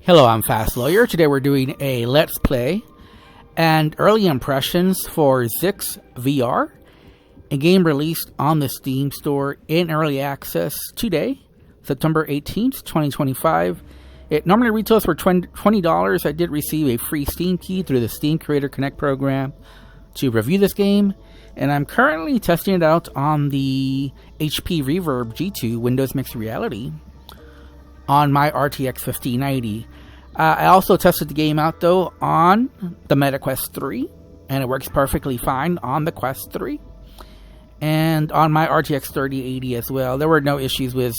Hello, I'm Fast Lawyer. Today we're doing a Let's Play and early impressions for ZIX VR, a game released on the Steam store in early access today, September 18th, 2025. It normally retails for $20. I did receive a free Steam key through the Steam Creator Connect program to review this game, and I'm currently testing it out on the HP Reverb G2 Windows Mixed Reality on my RTX 1590. I also tested the game out though on the Meta Quest 3, and it works perfectly fine on the Quest 3 and on my RTX 3080 as well. There were no issues with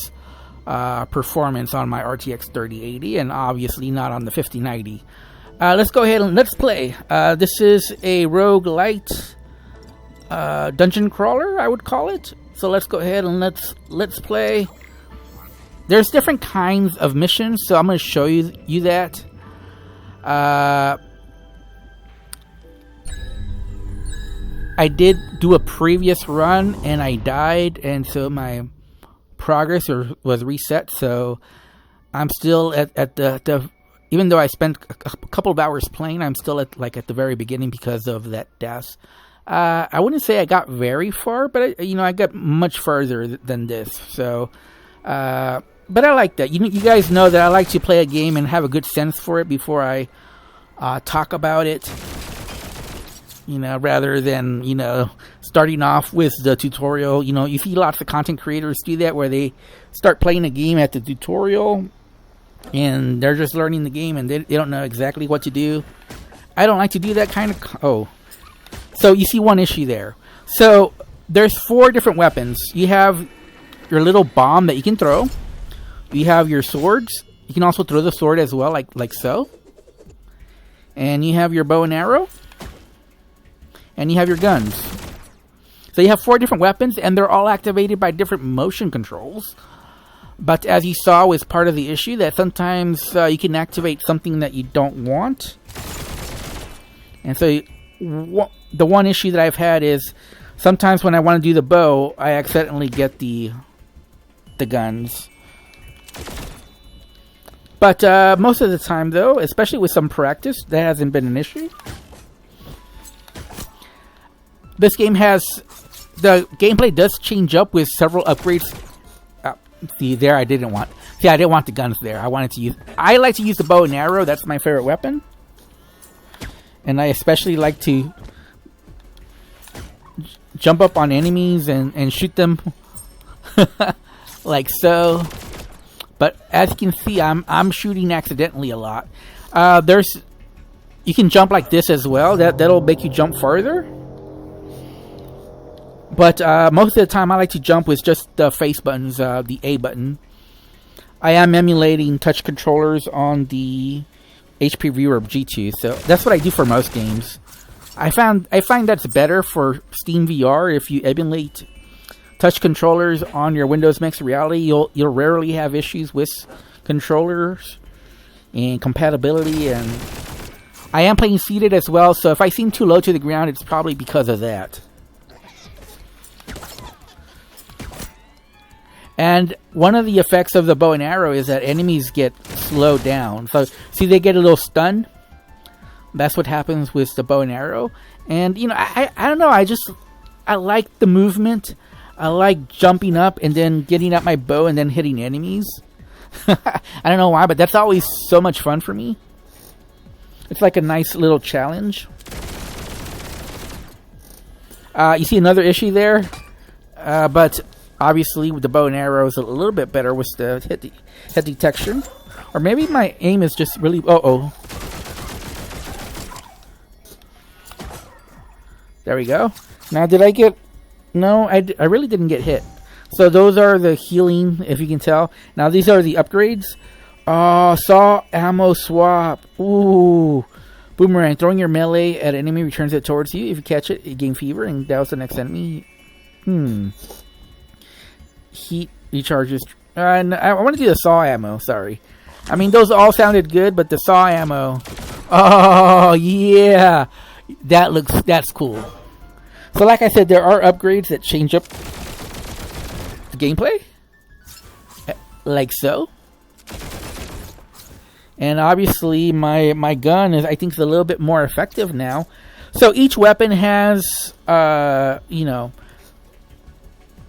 performance on my RTX 3080, and obviously not on the 1590. Let's go ahead and let's play. This is a roguelite dungeon crawler, I would call it. So let's go ahead and let's play. There's different kinds of missions, so I'm going to show you that. I did do a previous run and I died, and so my progress was reset. So I'm still at the even though I spent a couple of hours playing, I'm still at the very beginning because of that death. I wouldn't say I got very far, but I got much further than this. So. But I like that. You guys know that I like to play a game and have a good sense for it before I talk about it. Rather than, starting off with the tutorial. You see lots of content creators do that where they start playing a game at the tutorial and they're just learning the game and they don't know exactly what to do. I don't like to do that kind of... So you see one issue there. So there's 4 different weapons. You have your little bomb that you can throw. You have your swords. You can also throw the sword as well, like so. And you have your bow and arrow. And you have your guns. So you have 4 different weapons, and they're all activated by different motion controls. But as you saw, was part of the issue that sometimes you can activate something that you don't want. And so the one issue that I've had is sometimes when I want to do the bow, I accidentally get the guns. But most of the time, though, especially with some practice, that hasn't been an issue. This game has... The gameplay does change up with several upgrades. See, there I didn't want... See, I didn't want the guns there. I wanted to use... I like to use the bow and arrow. That's my favorite weapon. And I especially like to jump up on enemies and shoot them like so. But as you can see, I'm shooting accidentally a lot. You can jump like this as well. That'll make you jump further. But most of the time, I like to jump with just the face buttons, the A button. I am emulating touch controllers on the HP Reverb G2, so that's what I do for most games. I find that's better for Steam VR. If you emulate touch controllers on your Windows Mixed Reality, you'll rarely have issues with controllers and compatibility. And I am playing seated as well, so if I seem too low to the ground, it's probably because of that. And one of the effects of the bow and arrow is that enemies get slowed down. So see, they get a little stunned. That's what happens with the bow and arrow. And I don't know. I like the movement. I like jumping up and then getting out my bow and then hitting enemies. I don't know why, but that's always so much fun for me. It's like a nice little challenge. You see another issue there, but obviously with the bow and arrow is a little bit better with the hit detection. Or maybe my aim is just really... There we go. Now, did I get... No, I really didn't get hit. So those are the healing, if you can tell. Now these are the upgrades. Saw ammo swap. Ooh. Boomerang. Throwing your melee at an enemy returns it towards you. If you catch it, you gain fever and douse the next enemy. Heat recharges. I want to do the saw ammo, sorry. I mean, those all sounded good, but the saw ammo. Oh, yeah. That's cool. So like I said, there are upgrades that change up the gameplay. Like so. And obviously my gun is, I think, is a little bit more effective now. So each weapon has, you know,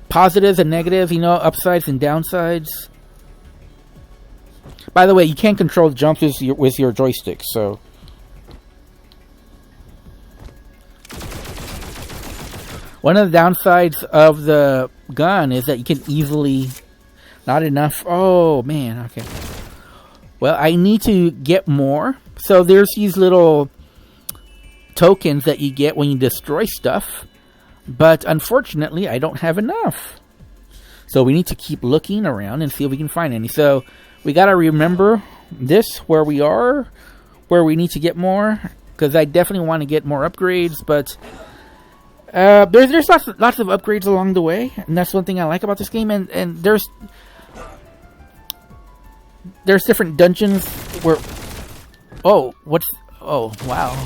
positives and negatives, you know, upsides and downsides. By the way, you can't control jumps with your joystick, so. One of the downsides of the gun is that you can easily... Not enough... Oh, man, okay. Well, I need to get more. So there's these little tokens that you get when you destroy stuff. But unfortunately, I don't have enough. So we need to keep looking around and see if we can find any. So we got to remember this, where we are, where we need to get more. Because I definitely want to get more upgrades, but... there's lots of upgrades along the way, and that's one thing I like about this game. And there's different dungeons where... Oh, what's... Oh, wow.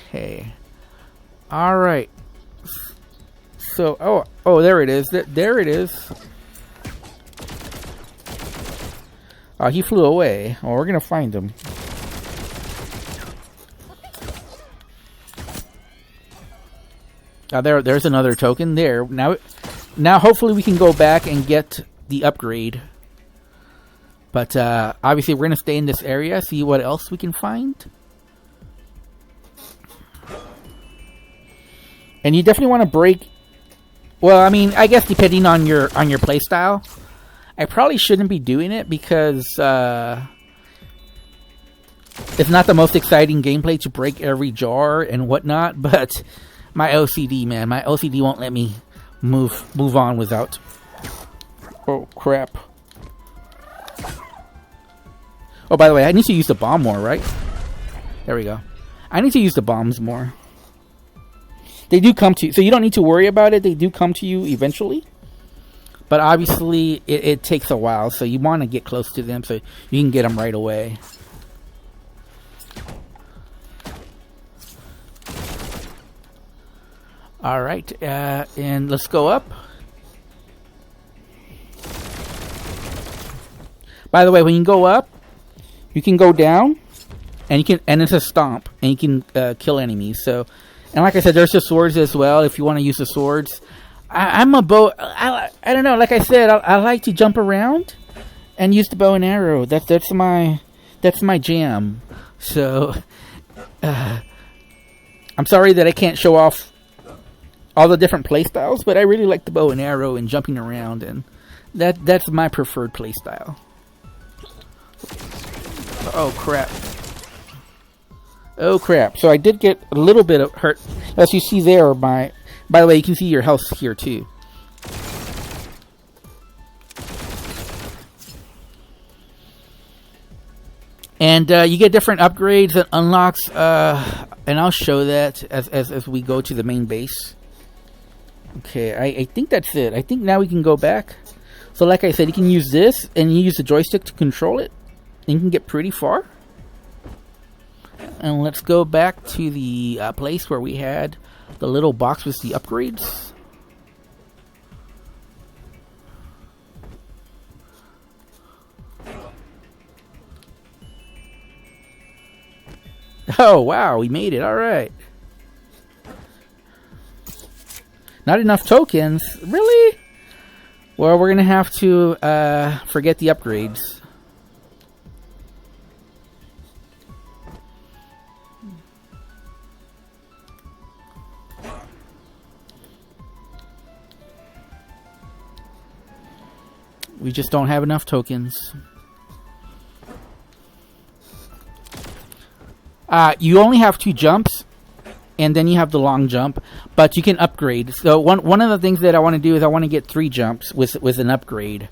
Okay. Alright. So, oh, there it is. There it is. Oh, he flew away. Oh, we're gonna find him. There's another token there. Now hopefully we can go back and get the upgrade. But obviously we're going to stay in this area, see what else we can find. And you definitely want to break... Well, I mean, I guess depending on your playstyle. I probably shouldn't be doing it because it's not the most exciting gameplay to break every jar and whatnot, but... My OCD, man. My OCD won't let me move on without... Oh, crap. Oh, by the way, I need to use the bomb more, right? There we go. I need to use the bombs more. They do come to you, so you don't need to worry about it. They do come to you eventually. But obviously, it takes a while, so you want to get close to them so you can get them right away. Alright, and let's go up. By the way, when you go up, you can go down, and it's a stomp, and you can kill enemies. So, and like I said, there's the swords as well. If you want to use the swords, I'm a bow. I don't know. Like I said, I like to jump around and use the bow and arrow. That's my jam. So, I'm sorry that I can't show off all the different playstyles, but I really like the bow and arrow and jumping around, and that's my preferred playstyle. Oh crap. Oh crap. So I did get a little bit of hurt. As you see there, by the way, you can see your health here too. And you get different upgrades and unlocks, and I'll show that as we go to the main base. Okay, I think that's it. I think now we can go back. So like I said, you can use this, and you use the joystick to control it. And you can get pretty far. And let's go back to the place where we had the little box with the upgrades. Oh, wow, we made it. All right. Not enough tokens? Really? Well, we're going to have to forget the upgrades. We just don't have enough tokens. You only have 2 jumps, and then you have the long jump, but you can upgrade. So one of the things that I want to do is I want to get 3 jumps with an upgrade.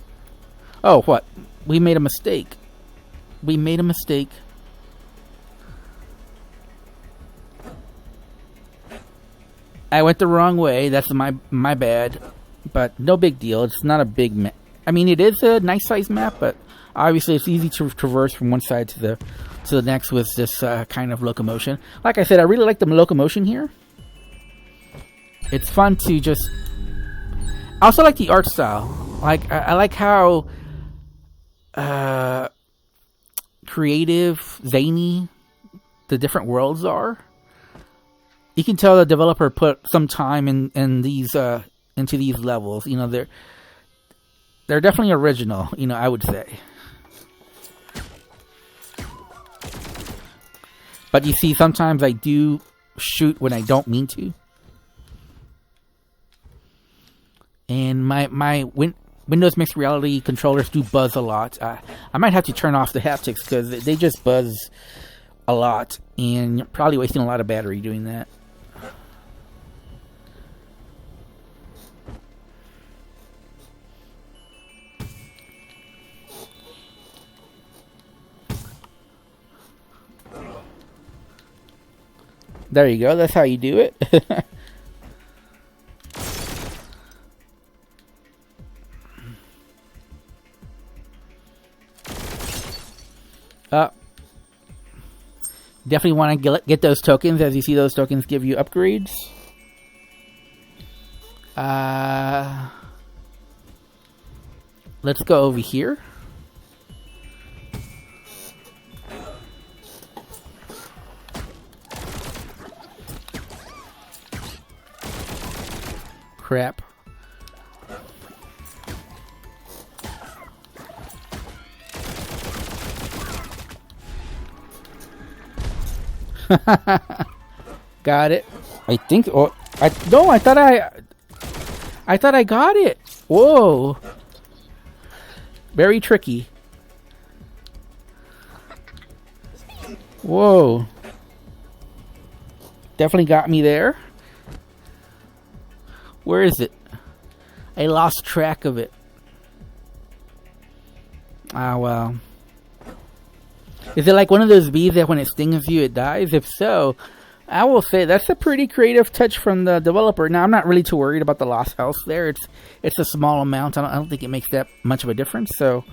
Oh, what? We made a mistake. We made a mistake. I went the wrong way. That's my bad. But no big deal. It's not a big map. I mean, it is a nice size map, but obviously it's easy to traverse from one side to the next with this kind of locomotion. Like I said, I really like the locomotion here. It's fun to just... I also like the art style. Like I like how creative, zany the different worlds are. You can tell the developer put some time in these into these levels. You know, they're definitely original. You know, I would say. But you see, sometimes I do shoot when I don't mean to. And my Windows Mixed Reality controllers do buzz a lot. I might have to turn off the haptics because they just buzz a lot. And you're probably wasting a lot of battery doing that. There you go. That's how you do it. Definitely want to get those tokens. As you see, those tokens give you upgrades. Let's go over here. Crap. Got it. I think. Oh, I thought I got it. Whoa. Very tricky. Whoa. Definitely got me there. Where is it? I lost track of it. Ah, well. Is it like one of those bees that when it stings you, it dies? If so, I will say that's a pretty creative touch from the developer. Now, I'm not really too worried about the lost health there. It's a small amount. I don't think it makes that much of a difference. So,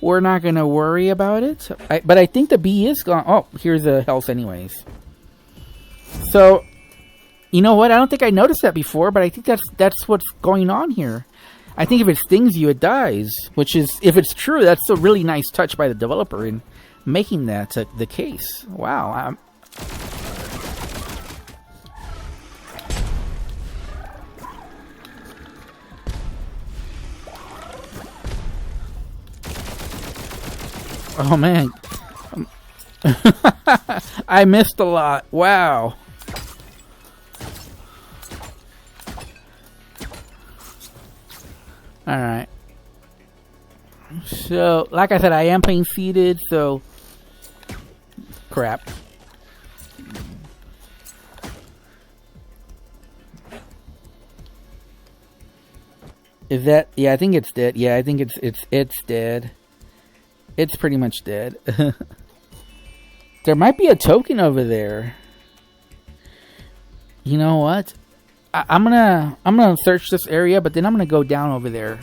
we're not going to worry about it. But I think the bee is gone. Oh, here's the health anyways. So, you know what? I don't think I noticed that before, but I think that's what's going on here. I think if it stings you, it dies. Which is, if it's true, that's a really nice touch by the developer in making that the case. Wow. Oh, man. I missed a lot. Wow. Alright. So, like I said, I am playing seated, so... Crap. Is that... Yeah, I think it's dead. Yeah, I think it's dead. It's pretty much dead. There might be a token over there. You know what? I'm gonna search this area, but then I'm gonna go down over there.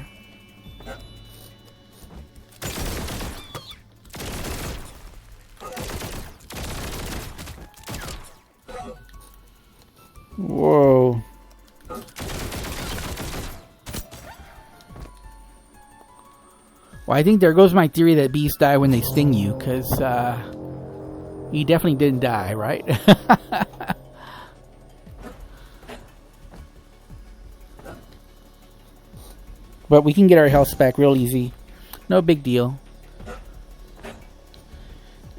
Whoa. Well, I think there goes my theory that bees die when they sting you, because you definitely didn't die, right? But we can get our health back real easy. No big deal.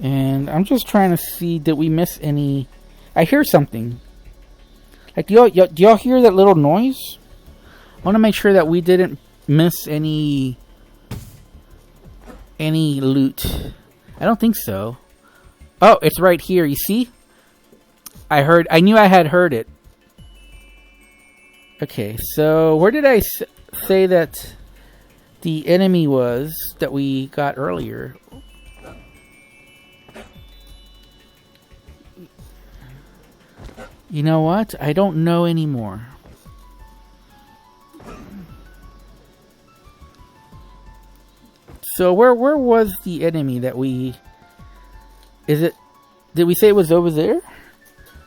And I'm just trying to see, did we miss any... I hear something. Like, do y'all hear that little noise? I want to make sure that we didn't miss any loot. I don't think so. Oh, it's right here. You see? I knew I had heard it. Okay, so where did I say that the enemy was that we got earlier? You know what? I don't know anymore. So where was the enemy that we... Is it... Did we say it was over there?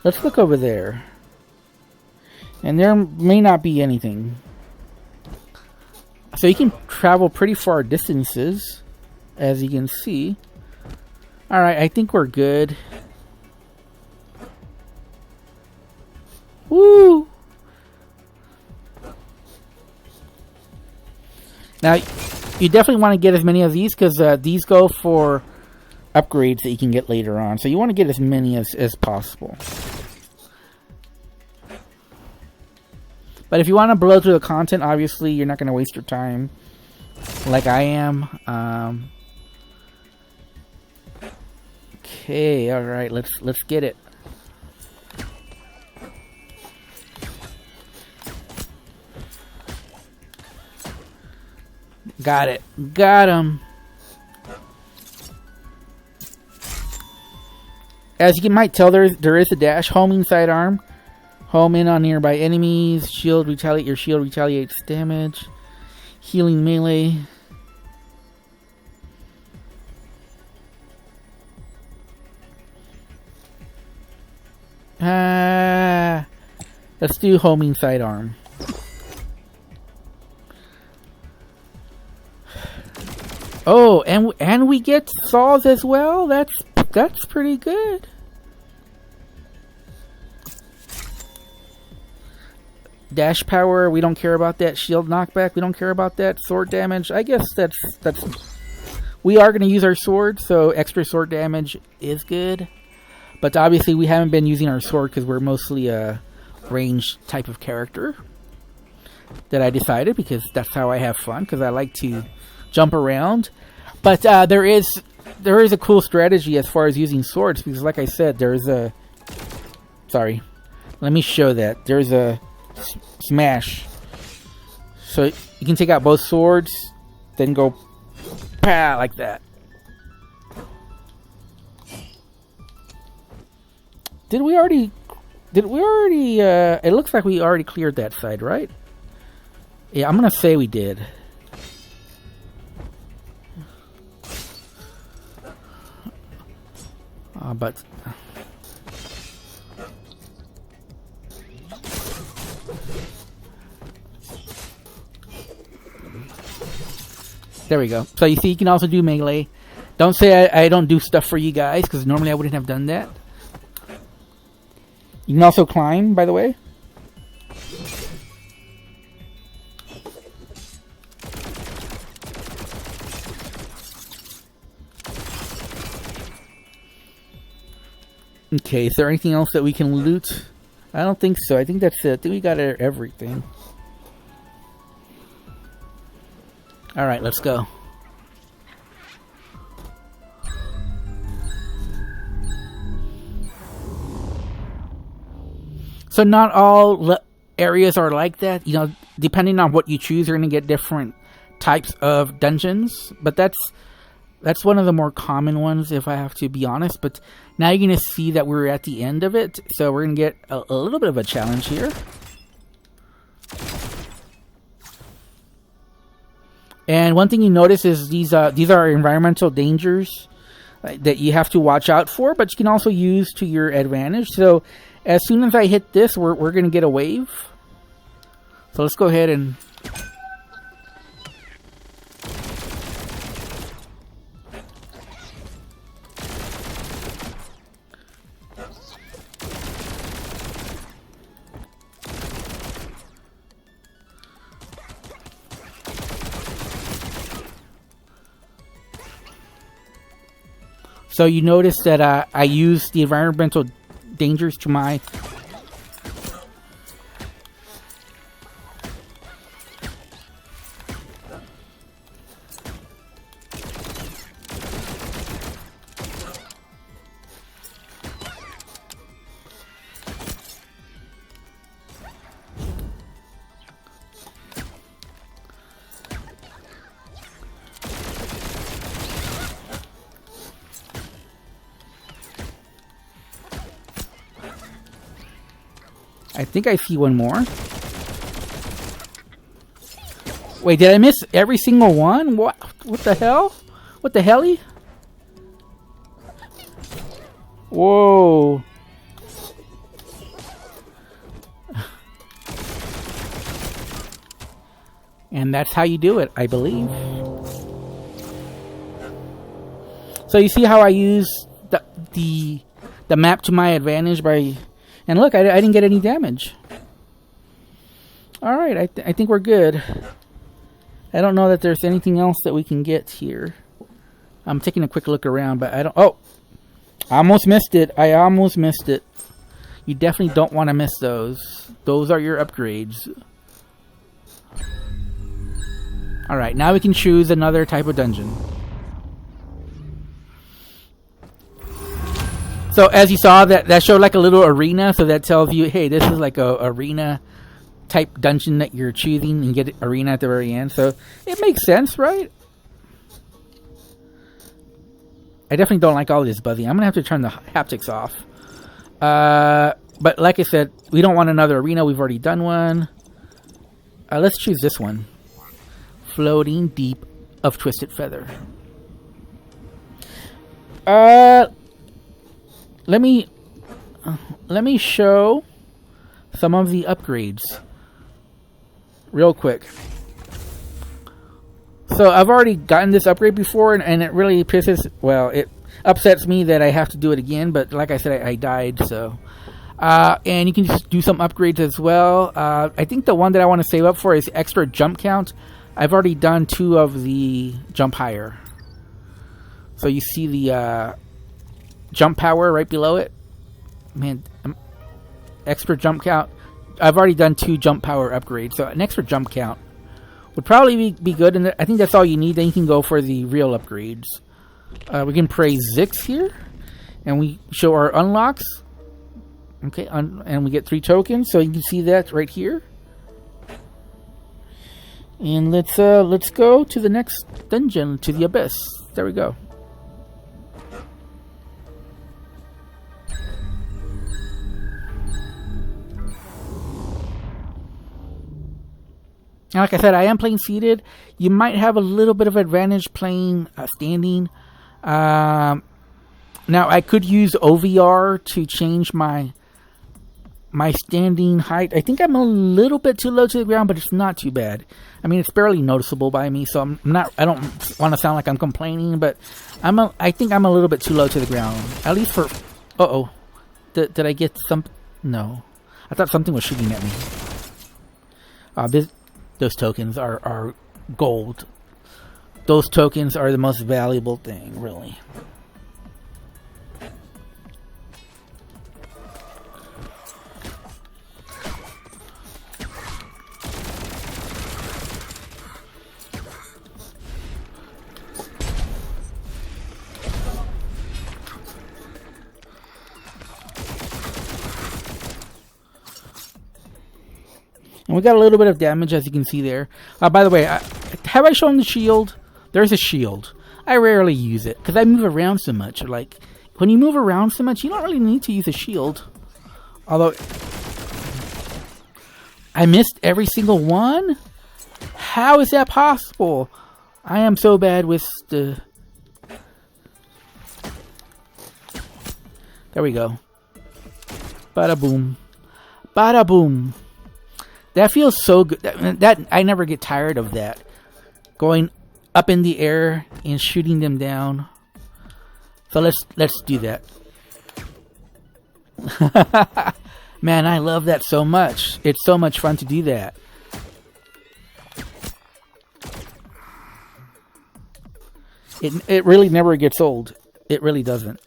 Let's look over there. And there may not be anything. So you can travel pretty far distances, as you can see. Alright, I think we're good. Woo! Now, you definitely want to get as many of these, because these go for upgrades that you can get later on. So you want to get as many as possible. But if you want to blow through the content, obviously you're not going to waste your time like I am. Okay, all right, let's get it. Got it. Got him. As you might tell, there is a dash. Homing sidearm. Home in on nearby enemies. Shield retaliate. Your shield retaliates damage. Healing melee. Let's do homing sidearm. Oh, and we get saws as well. That's pretty good. Dash power, we don't care about that. Shield knockback, we don't care about that. Sword damage, I guess that's we are going to use our sword, so extra sword damage is good. But obviously we haven't been using our sword because we're mostly a ranged type of character. That I decided because that's how I have fun, because I like to jump around. But there is a cool strategy as far as using swords, because like I said, there's a... Sorry. Let me show that. There's a smash. So you can take out both swords, then go pa like that. Did we already it looks like we already cleared that side, right? Yeah, I'm gonna say we did. But there we go. So you see, you can also do melee. Don't say I don't do stuff for you guys, because normally I wouldn't have done that. You can also climb, by the way. Okay, is there anything else that we can loot? I don't think so. I think that's it. I think we got everything. Alright, let's go. So not all areas are like that. You know, depending on what you choose, you're going to get different types of dungeons. But that's one of the more common ones, if I have to be honest. But now you're going to see that we're at the end of it. So we're going to get a little bit of a challenge here. And one thing you notice is these are environmental dangers that you have to watch out for, but you can also use to your advantage. So as soon as I hit this, we're going to get a wave. So let's go ahead and... So you notice that I use the environmental dangers to my... I think I see one more. Wait, did I miss every single one? What the hell? What the helly? Whoa. And that's how you do it, I believe. So you see how I use the map to my advantage by... And look, I didn't get any damage. Alright, I think we're good. I don't know that there's anything else that we can get here. I'm taking a quick look around, but I don't... Oh! I almost missed it. I almost missed it. You definitely don't want to miss those. Those are your upgrades. Alright, now we can choose another type of dungeon. So as you saw, that showed like a little arena. So that tells you, hey, this is like a arena type dungeon that you're choosing, and get arena at the very end. So it makes sense, right? I definitely don't like all this buzzing. I'm gonna have to turn the haptics off. But like I said, we don't want another arena. We've already done one. Let's choose this one. Floating Deep of Twisted Feather. Let me show some of the upgrades real quick. So I've already gotten this upgrade before, and it really it upsets me that I have to do it again, but like I said, I died, so. And you can just do some upgrades as well. I think the one that I want to save up for is extra jump count. I've already done 2 of the jump higher. So you see the jump power right below it. Man, extra jump count. I've already done 2 jump power upgrades, so an extra jump count would probably be good, and I think that's all you need. Then you can go for the real upgrades. We can praise ZIX here, and we show our unlocks. Okay, and we get 3 tokens, so you can see that right here. And let's go to the next dungeon, to the Abyss. There we go. And like I said, I am playing seated. You might have a little bit of advantage playing standing. Now, I could use OVR to change my standing height. I think I'm a little bit too low to the ground, but it's not too bad. I mean, it's barely noticeable by me, so I don't want to sound like I'm complaining, but I think I'm a little bit too low to the ground. At least for... Uh-oh. Did I get some... No. I thought something was shooting at me. Those tokens are gold. Those tokens are the most valuable thing, really. And we got a little bit of damage, as you can see there. By the way, have I shown the shield? There's a shield. I rarely use it, because I move around so much. Like, when you move around so much, you don't really need to use a shield. Although, I missed every single one? How is that possible? I am so bad with the... There we go. Bada boom. Bada boom. That feels so good. That I never get tired of that. Going up in the air and shooting them down. So let's do that. Man, I love that so much. It's so much fun to do that. It really never gets old. It really doesn't.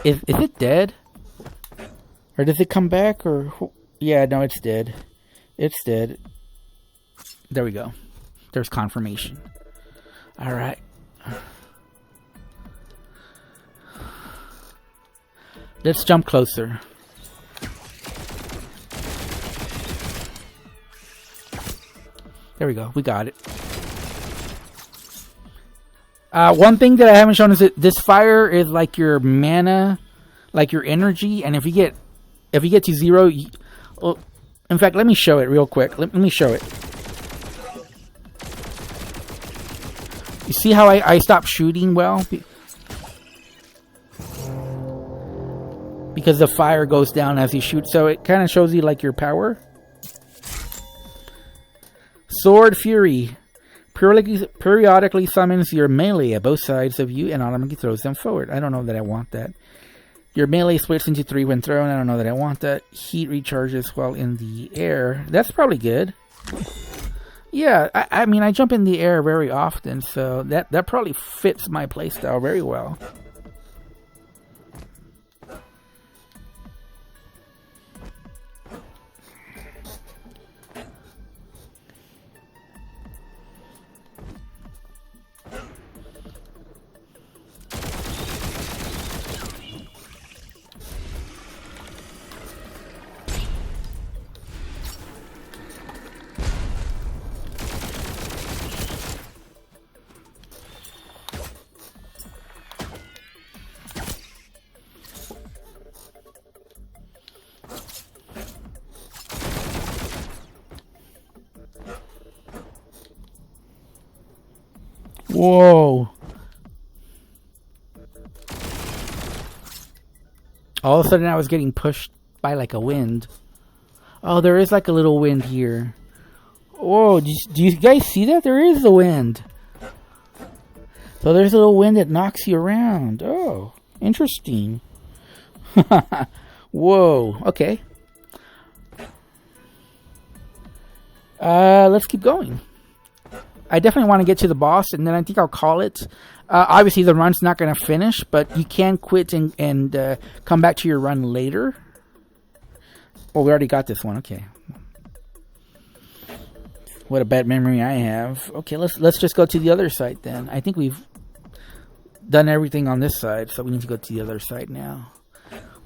Is it dead? Or does it come back? Or yeah, no, it's dead. It's dead. There we go. There's confirmation. All right. Let's jump closer. There we go. We got it. One thing that I haven't shown is that this fire is like your mana, like your energy, and if you get to 0, well, in fact, let me show it real quick. Let me show it. You see how I stopped shooting well? Because the fire goes down as you shoot, so it kind of shows you like your power. Sword Fury. Periodically summons your melee at both sides of you and automatically throws them forward. I don't know that I want that. Your melee splits into 3 when thrown. I don't know that I want that. Heat recharges while in the air. That's probably good. Yeah, I mean, I jump in the air very often, so that probably fits my playstyle very well. Whoa. All of a sudden I was getting pushed by like a wind. Oh, there is like a little wind here. Whoa, do you guys see that? There is a wind. So there's a little wind that knocks you around. Oh, interesting. Whoa, okay. Let's keep going. I definitely want to get to the boss, and then I think I'll call it. Obviously, the run's not going to finish, but you can quit and come back to your run later. Oh, we already got this one. Okay. What a bad memory I have. Okay, let's just go to the other side then. I think we've done everything on this side, so we need to go to the other side now.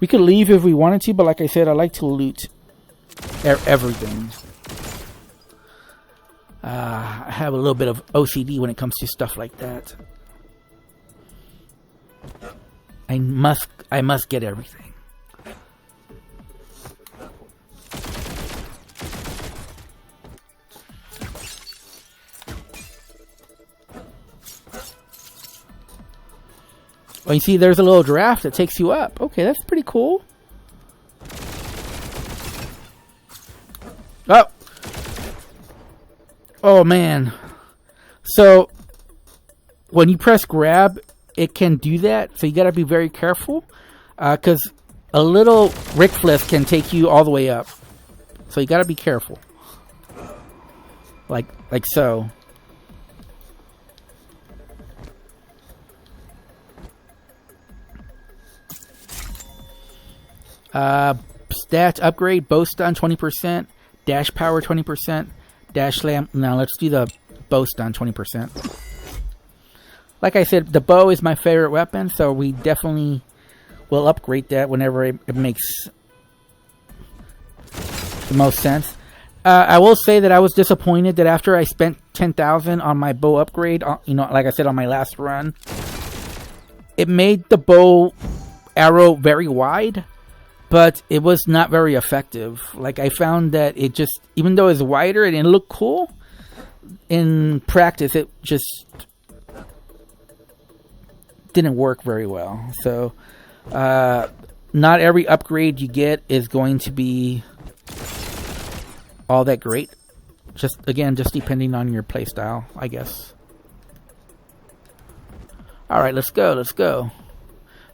We could leave if we wanted to, but like I said, I like to loot everything. I have a little bit of OCD when it comes to stuff like that. I must get everything. Oh, you see there's a little giraffe that takes you up. Okay, that's pretty cool. Oh! Oh, man. So, when you press grab, it can do that. So, you got to be very careful. Because a little Rick Fliff can take you all the way up. So, you got to be careful. Like so. Stats upgrade, bow stun 20%, dash power 20%, dash slam. Now let's do the bow stun 20%. Like I said, the bow is my favorite weapon, so we definitely will upgrade that whenever it makes the most sense. I will say that I was disappointed that after I spent 10,000 on my bow upgrade, like I said on my last run, it made the bow arrow very wide. But it was not very effective. Like, I found that it just, even though it's wider and it looked cool, in practice it just didn't work very well. So, not every upgrade you get is going to be all that great. Just depending on your playstyle, I guess. Alright, let's go.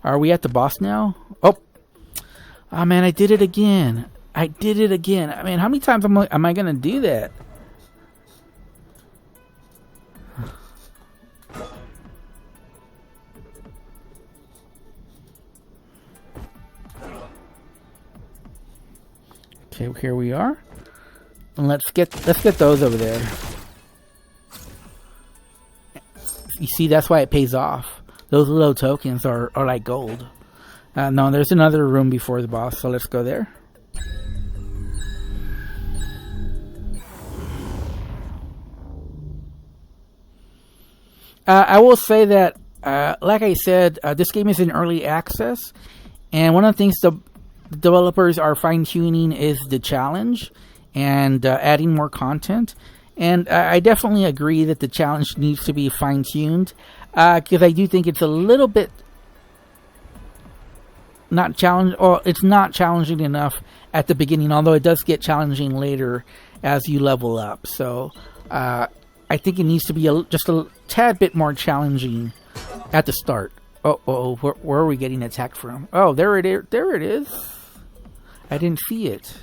Are we at the boss now? Oh man, I did it again. I mean, how many times am I going to do that? Okay, here we are. And let's get those over there. You see, that's why it pays off. Those little tokens are like gold. No, there's another room before the boss, so let's go there. I will say that, like I said, this game is in early access, and one of the things the developers are fine-tuning is the challenge and adding more content. And I definitely agree that the challenge needs to be fine-tuned, because I do think it's a little bit not challenge, or it's not challenging enough at the beginning, although it does get challenging later as you level up. So I think it needs to be just a tad bit more challenging at the start. Where are we getting attacked from? Oh, there it is. There it is. I didn't see it.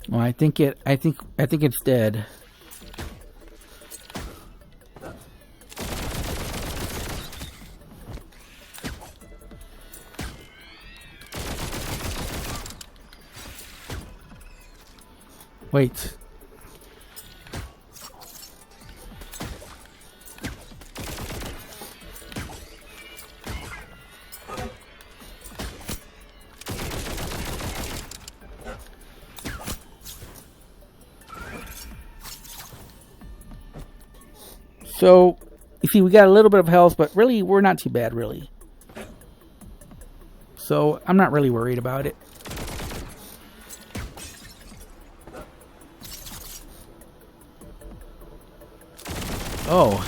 Well, I think it's dead. Wait. So, you see, we got a little bit of health, but really, we're not too bad, really. So, I'm not really worried about it. Oh.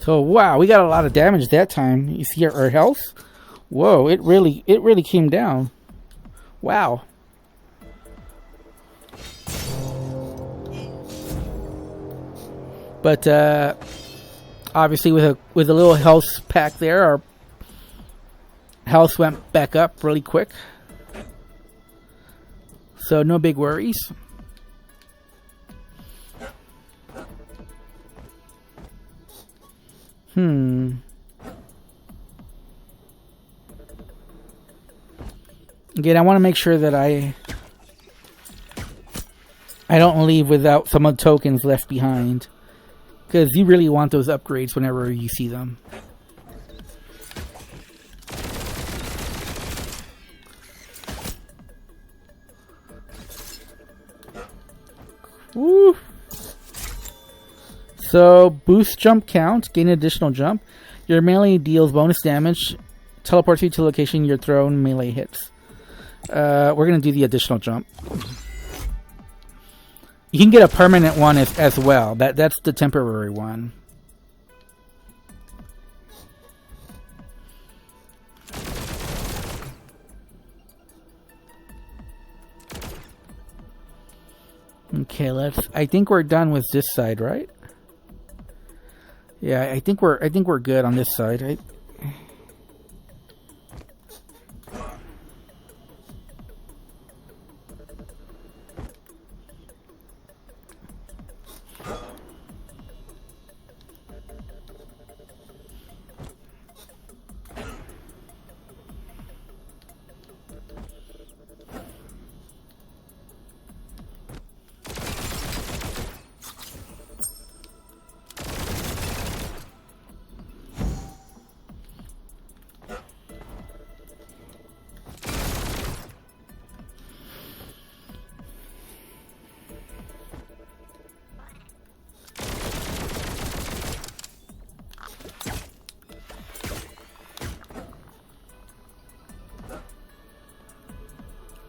So wow, we got a lot of damage that time. You see our health? Whoa, it really came down. Wow. But obviously with a little health pack there, our health went back up really quick. So no big worries. Again, I want to make sure that I don't leave without some of the tokens left behind, because you really want those upgrades whenever you see them. Woo! So, boost jump count, gain additional jump. Your melee deals bonus damage, teleports you to a location your thrown melee hits. We're going to do the additional jump. You can get a permanent one as well. That's the temporary one. Okay, I think we're done with this side, right? Yeah, I think we're good on this side, right?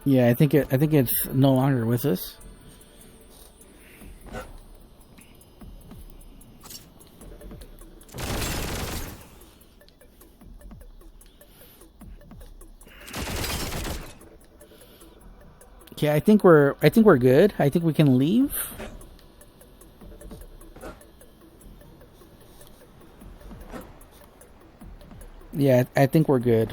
Yeah, I think it's no longer with us. Okay, I think we're good. I think we can leave. Yeah, I think we're good.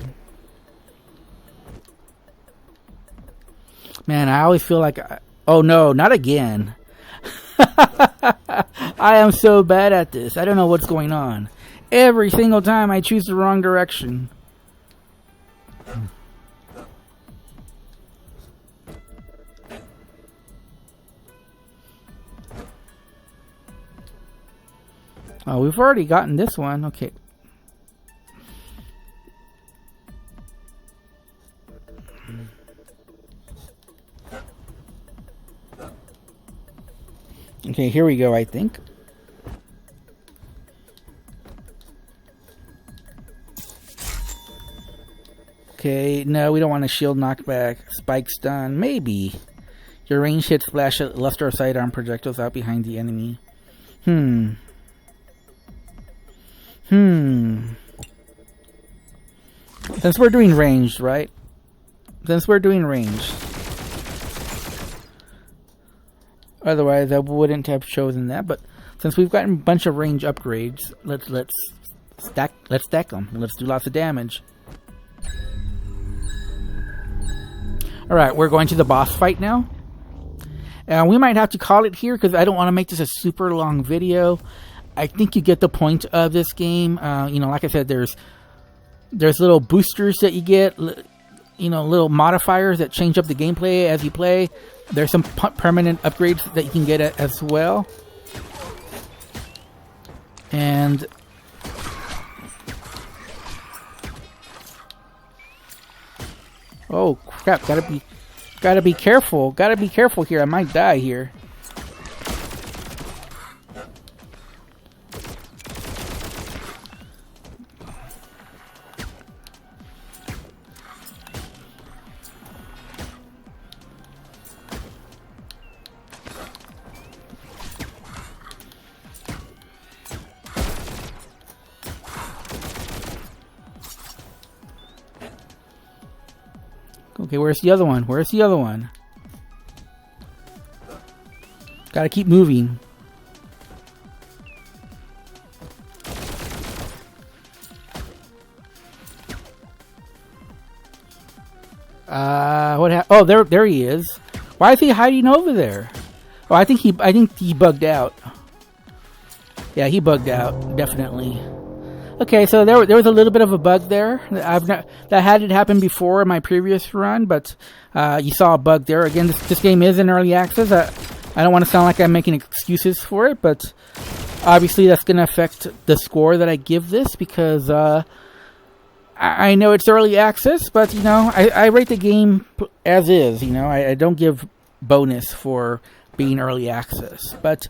Man, I always feel like... Oh no, not again. I am so bad at this. I don't know what's going on. Every single time I choose the wrong direction. Oh, we've already gotten this one. Okay. Okay, here we go, I think. Okay, no, we don't want a shield knockback. Spike stun, maybe. Your range hit splash left or sidearm projectiles out behind the enemy. Since we're doing ranged, right? Since we're doing ranged. Otherwise, I wouldn't have chosen that. But since we've gotten a bunch of range upgrades, let's stack them. Let's do lots of damage. All right, we're going to the boss fight now. We might have to call it here because I don't want to make this a super long video. I think you get the point of this game. You know, like I said, there's little boosters that you get. You know, little modifiers that change up the gameplay as you play. There's some permanent upgrades that you can get as well. And oh crap! Gotta be careful. Gotta be careful here. I might die here. Okay, where's the other one? Where's the other one? Gotta keep moving. What happened? Oh, there he is. Why is he hiding over there? Oh, I think he bugged out. Yeah, he bugged out, definitely. Okay, so there was a little bit of a bug there. That hadn't happened before in my previous run, but you saw a bug there. Again, this game is in early access. I don't want to sound like I'm making excuses for it, but obviously that's going to affect the score that I give this because I know it's early access, but you know I rate the game as is. You know I don't give bonus for being early access, but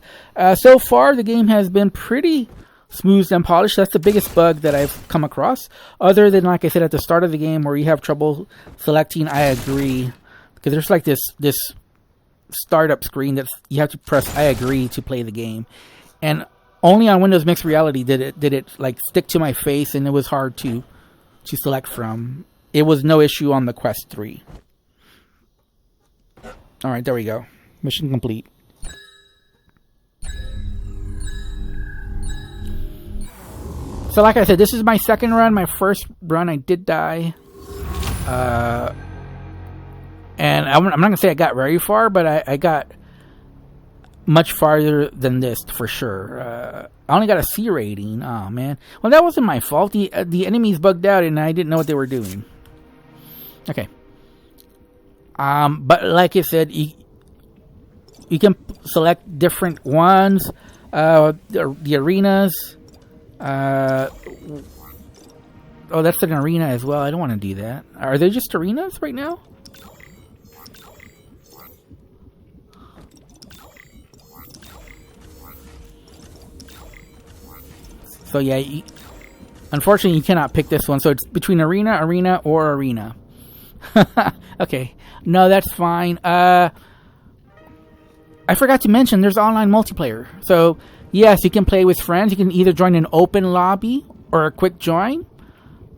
so far the game has been pretty smooth and polished. That's the biggest bug that I've come across. Other than, like I said, at the start of the game where you have trouble selecting I agree. Because there's like this startup screen that you have to press I agree to play the game. And only on Windows Mixed Reality did it like stick to my face and it was hard to select from. It was no issue on the Quest 3. Alright, there we go. Mission complete. So like I said, this is my second run. My first run, I did die. And I'm not going to say I got very far, but I got much farther than this for sure. I only got a C rating. Oh, man. Well, that wasn't my fault. The enemies bugged out and I didn't know what they were doing. Okay. But like I said, you can select different ones. The arenas. Oh, that's an arena as well. I don't want to do that. Are they just arenas right now? So yeah, unfortunately you cannot pick this one. So it's between arena, or arena. Okay. No, that's fine. I forgot to mention there's online multiplayer. So yes, you can play with friends. You can either join an open lobby or a quick join.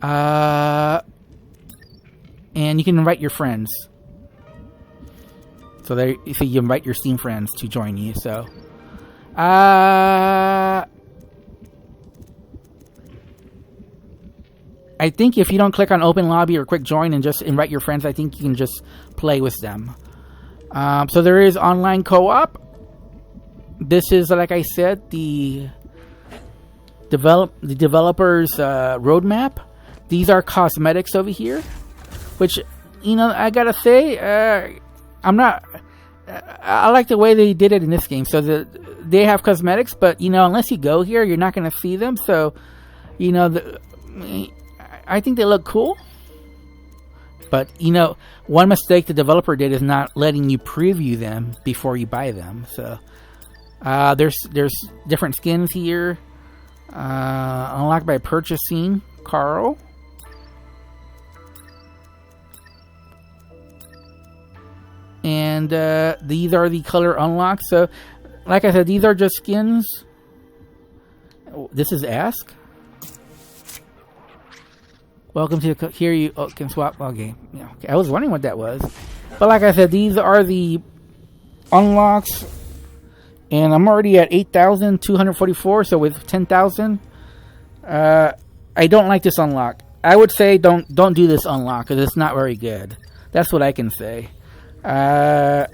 And you can invite your friends. So you invite your Steam friends to join you. So, I think if you don't click on open lobby or quick join and just invite your friends, I think you can just play with them. So there is online co-op. This is, like I said, the developer's roadmap. These are cosmetics over here, which, you know, I gotta say, I like the way they did it in this game. So they have cosmetics, but unless you go here, you're not going to see them. So, I think they look cool. But one mistake the developer did is not letting you preview them before you buy them. So, there's different skins here. Unlocked by purchasing Carl. And these are the color unlocks. So, like I said, these are just skins. This is Ask. Welcome to here you can swap. Okay, yeah. Okay. I was wondering what that was, but like I said, these are the unlocks, and I'm already at 8,244. So with 10,000, I don't like this unlock. I would say don't do this unlock because it's not very good. That's what I can say. But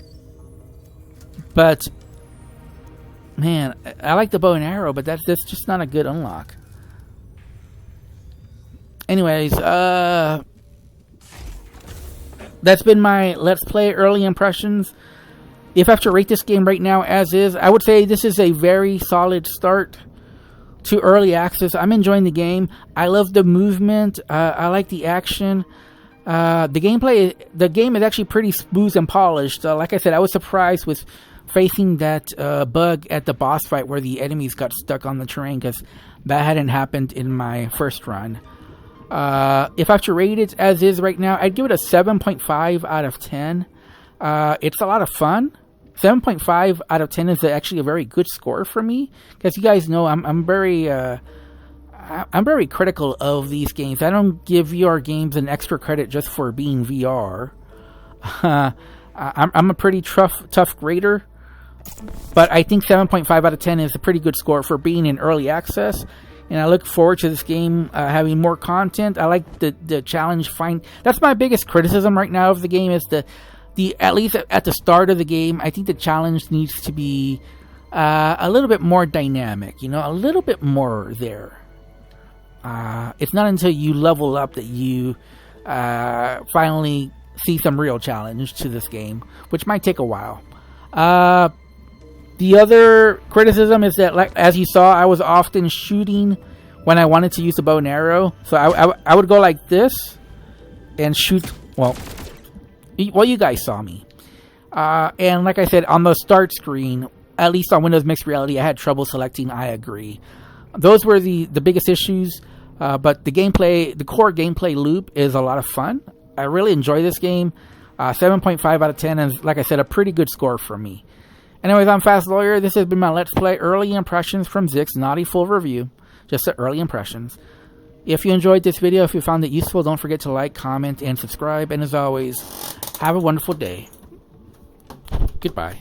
man, I like the bow and arrow, but that's just not a good unlock. Anyways, that's been my Let's Play early impressions. If I have to rate this game right now as is, I would say this is a very solid start to early access. I'm enjoying the game. I love the movement. I like the action. The gameplay, the game is actually pretty smooth and polished. Like I said, I was surprised with facing that bug at the boss fight where the enemies got stuck on the terrain, because that hadn't happened in my first run. If I have to rate it as is right now, I'd give it a 7.5 out of 10. It's a lot of fun. 7.5 out of 10 is actually a very good score for me, because you guys know I'm very critical of these games. I don't give VR games an extra credit just for being VR. I'm a pretty tough grader, but I think 7.5 out of 10 is a pretty good score for being in early access. And I look forward to this game having more content. I like the challenge. That's my biggest criticism right now of the game, is the at least at the start of the game, I think the challenge needs to be a little bit more dynamic. A little bit more there. It's not until you level up that you finally see some real challenge to this game, which might take a while. The other criticism is that, like as you saw, I was often shooting when I wanted to use the bow and arrow. So I would go like this and shoot. Well, you guys saw me. And like I said, on the start screen, at least on Windows Mixed Reality, I had trouble selecting I agree. Those were the biggest issues. But the gameplay, the core gameplay loop is a lot of fun. I really enjoy this game. 7.5 out of 10, and like I said, a pretty good score for me. Anyways, I'm Fast Lawyer. This has been my Let's Play Early Impressions from ZIX. Not a full review, just the early impressions. If you enjoyed this video, if you found it useful, don't forget to like, comment, and subscribe. And as always, have a wonderful day. Goodbye.